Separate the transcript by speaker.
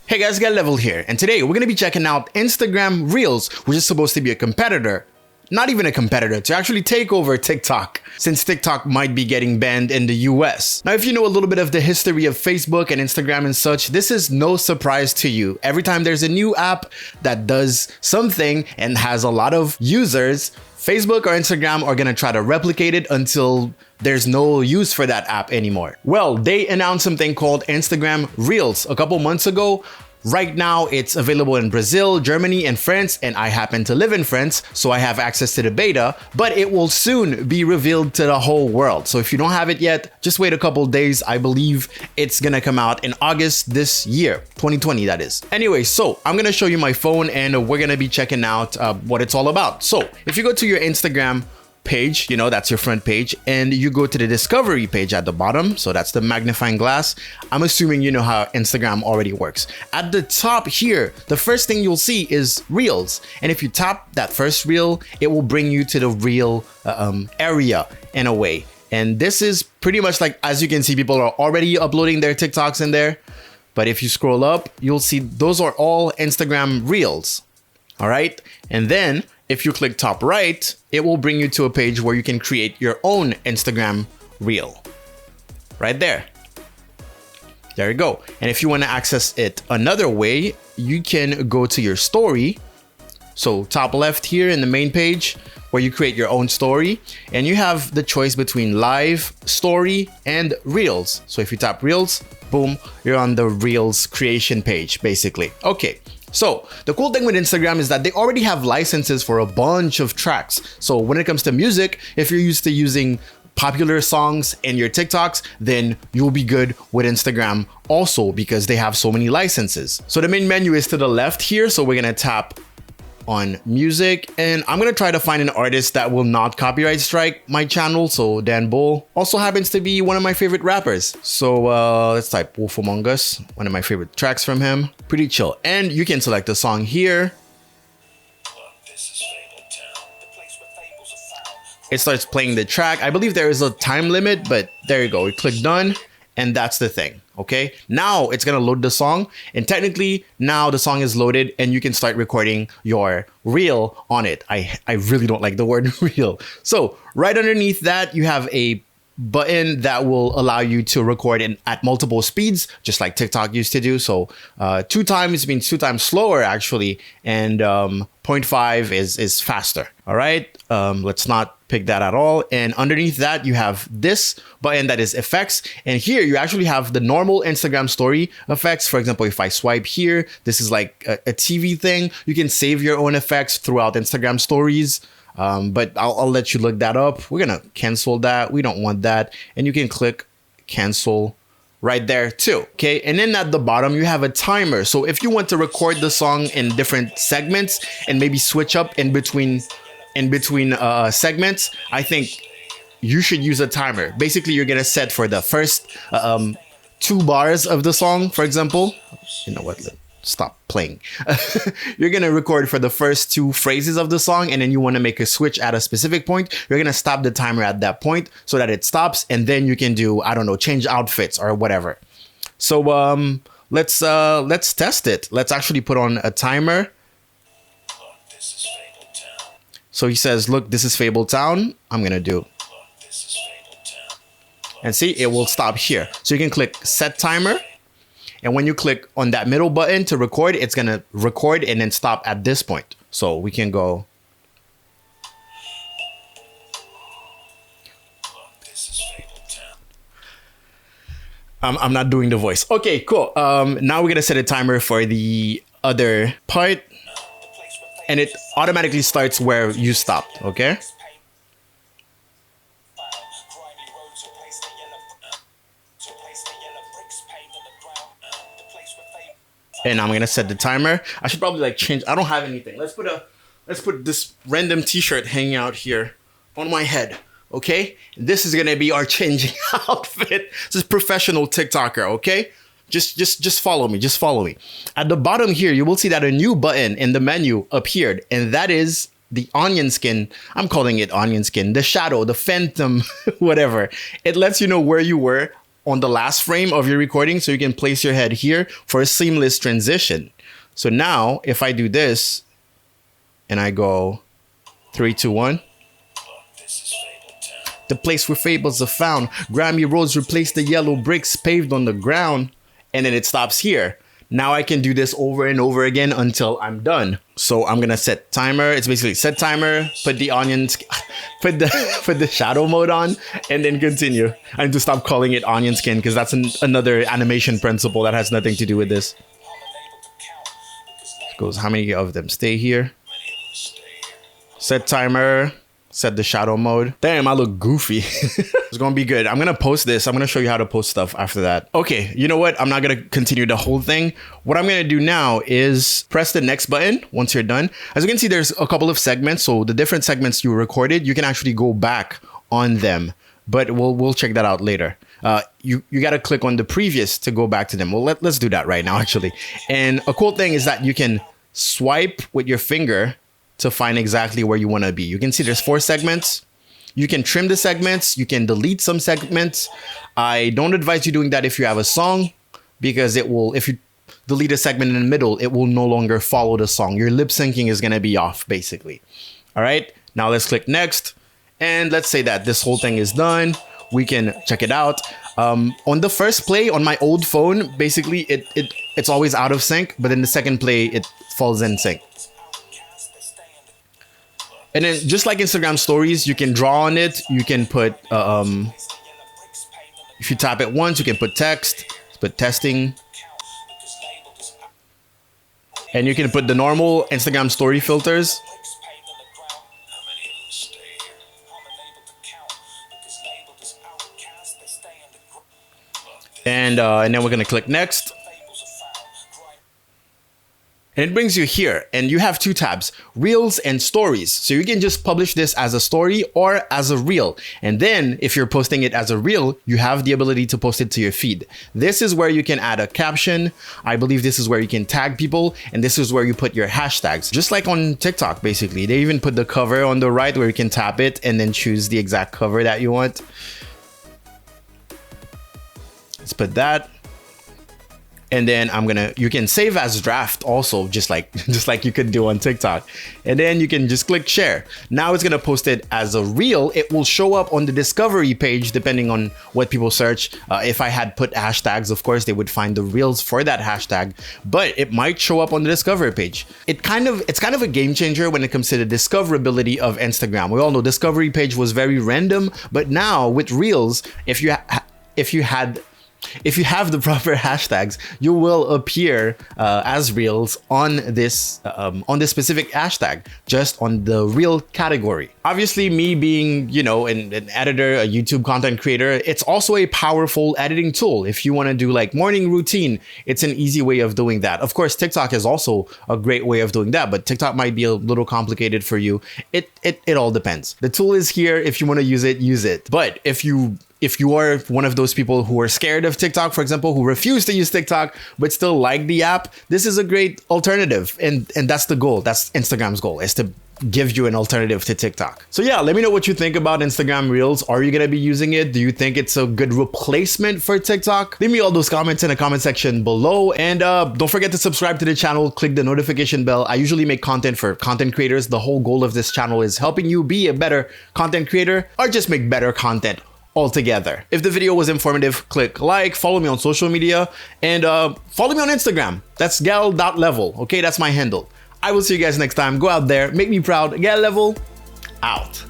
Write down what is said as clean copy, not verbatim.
Speaker 1: Hey guys, Get Level here, and today we're going to be checking out Instagram Reels, which is supposed to be a competitor, not even a competitor, to actually take over TikTok, since TikTok might be getting banned in the US. Now, if you know a little bit of the history of Facebook and Instagram and such, this is no surprise to you. Every time there's a new app that does something and has a lot of users, Facebook or Instagram are going to try to replicate it until there's no use for that app anymore. Well, they announced something called Instagram Reels a couple months ago. Right now, it's available in Brazil, Germany, and France, and I happen to live in France, so I have access to the beta, but it will soon be revealed to the whole world. So if you don't have it yet, just wait a couple days. I believe it's gonna come out in August this year, 2020 that is. Anyway, so I'm gonna show you my phone and we're gonna be checking out what it's all about. So if you go to your Instagram page, you know, that's your front page, and you go to the discovery page at the bottom, so that's the magnifying glass. I'm assuming you know how Instagram already works. At the top here, the first thing you'll see is Reels, and if you tap that first reel, it will bring you to the reel area in a way. And this is pretty much like, as you can see, people are already uploading their TikToks in there, but if you scroll up, you'll see those are all Instagram Reels. All right, and then if you click top right, it will bring you to a page where you can create your own Instagram reel. Right there. There you go. And if you want to access it another way, you can go to your story. So top left here in the main page where you create your own story, and you have the choice between live, story, and reels. So if you tap reels, boom, you're on the reels creation page basically. Okay. So the cool thing with Instagram is that they already have licenses for a bunch of tracks. So when it comes to music, if you're used to using popular songs in your TikToks, then you'll be good with Instagram also because they have so many licenses. So the main menu is to the left here. So we're gonna tap on music, and I'm gonna try to find an artist that will not copyright strike my channel. So Dan Bull also happens to be one of my favorite rappers. So let's type Wolf Among Us, one of my favorite tracks from him. Pretty chill. And you can select the song here. It starts playing the track. I believe there is a time limit, but there you go. We click done, and that's the thing. Okay, now it's gonna load the song, and technically now the song is loaded and you can start recording your reel on it. I really don't like the word reel. So right underneath that, you have a button that will allow you to record at multiple speeds, just like TikTok used to do. So 2 times means 2 times slower actually, and 0.5 is faster. All right, let's not pick that at all. And underneath that, you have this button that is effects. And here you actually have the normal Instagram story effects. For example, if I swipe here, this is like a TV thing. You can save your own effects throughout Instagram stories. But I'll let you look that up. We're gonna cancel that. We don't want that. And you can click cancel right there too. Okay, and then at the bottom you have a timer. So if you want to record the song in different segments and maybe switch up in between segments, I think you should use a timer. Basically, you're gonna set for the first 2 bars of the song, for example. You know what? Stop playing. You're gonna record for the first 2 phrases of the song, and then you want to make a switch at a specific point. You're gonna stop the timer at that point so that it stops, and then you can do, I don't know, change outfits or whatever. So let's test it. Let's actually put on a timer. So he says, look, this is Fable Town. I'm gonna do, and see, it will stop here. So you can click set timer. And when you click on that middle button to record, it's gonna record and then stop at this point. So we can go. I'm not doing the voice. Okay, cool. Now we're gonna set a timer for the other part, and it automatically starts where you stopped. Okay. And I'm gonna set the timer. I should probably like change. I don't have anything. Let's put this random t-shirt hanging out here on my head. Okay, this is gonna be our changing outfit. This is professional TikToker. Okay, just follow me. Just follow me. At the bottom here, you will see that a new button in the menu appeared, and that is the onion skin. I'm calling it onion skin. The shadow, the phantom, whatever. It lets you know where you were on the last frame of your recording so you can place your head here for a seamless transition. So now if I do this and I go 3, 2, 1. The place where fables are found. Grimy roads replace the yellow bricks paved on the ground. And then it stops here. Now I can do this over and over again until I'm done. So I'm gonna set timer. It's basically set timer, put the onions, put the shadow mode on, and then continue. I need to stop calling it onion skin because that's another animation principle that has nothing to do with this. It goes, how many of them stay here? Set timer. Set the shadow mode. Damn, I look goofy. It's gonna be good. I'm gonna post this. I'm gonna show you how to post stuff after that. Okay, you know what? I'm not gonna continue the whole thing. What I'm gonna do now is press the next button once you're done. As you can see, there's a couple of segments. So the different segments you recorded, you can actually go back on them. But we'll check that out later. You gotta click on the previous to go back to them. Well, let's do that right now, actually. And a cool thing is that you can swipe with your finger to find exactly where you want to be. You can see there's 4 segments. You can trim the segments. You can delete some segments. I don't advise you doing that if you have a song, because it will, if you delete a segment in the middle, it will no longer follow the song. Your lip syncing is going to be off, basically. All right, now let's click next. And let's say that this whole thing is done. We can check it out. On the first play on my old phone, basically it's always out of sync, but in the second play, it falls in sync. And then just like Instagram stories, you can draw on it. You can put, if you tap it once, you can put text, put testing. And you can put the normal Instagram story filters. And then we're gonna click next. And it brings you here, and you have 2 tabs, Reels and Stories. So you can just publish this as a story or as a reel. And then if you're posting it as a reel, you have the ability to post it to your feed. This is where you can add a caption. I believe this is where you can tag people, and this is where you put your hashtags. Just like on TikTok, basically. They even put the cover on the right where you can tap it and then choose the exact cover that you want. Let's put that. And then you can save as draft also, just like you could do on TikTok. And then you can just click share. Now it's gonna post it as a reel. It will show up on the discovery page depending on what people search. If I had put hashtags, of course, they would find the reels for that hashtag, but it might show up on the discovery page. It's kind of a game changer when it comes to the discoverability of Instagram. We all know discovery page was very random, but now with reels, if you have the proper hashtags, you will appear as reels on this specific hashtag, just on the reel category. Obviously, me being, you know, an editor, a YouTube content creator, it's also a powerful editing tool. If you want to do like morning routine, it's an easy way of doing that. Of course, TikTok is also a great way of doing that, but TikTok might be a little complicated for you. It all depends. The tool is here. If you want to use it, use it. But if you are one of those people who are scared of TikTok, for example, who refuse to use TikTok, but still like the app, this is a great alternative. And that's the goal. That's Instagram's goal, is to give you an alternative to TikTok. So yeah, let me know what you think about Instagram Reels. Are you gonna be using it? Do you think it's a good replacement for TikTok? Leave me all those comments in the comment section below. And don't forget to subscribe to the channel, click the notification bell. I usually make content for content creators. The whole goal of this channel is helping you be a better content creator or just make better content altogether. If the video was informative, click like, follow me on social media, and follow me on Instagram. That's gal.level. Okay, that's my handle. I will see you guys next time. Go out there, make me proud. Gal Level out.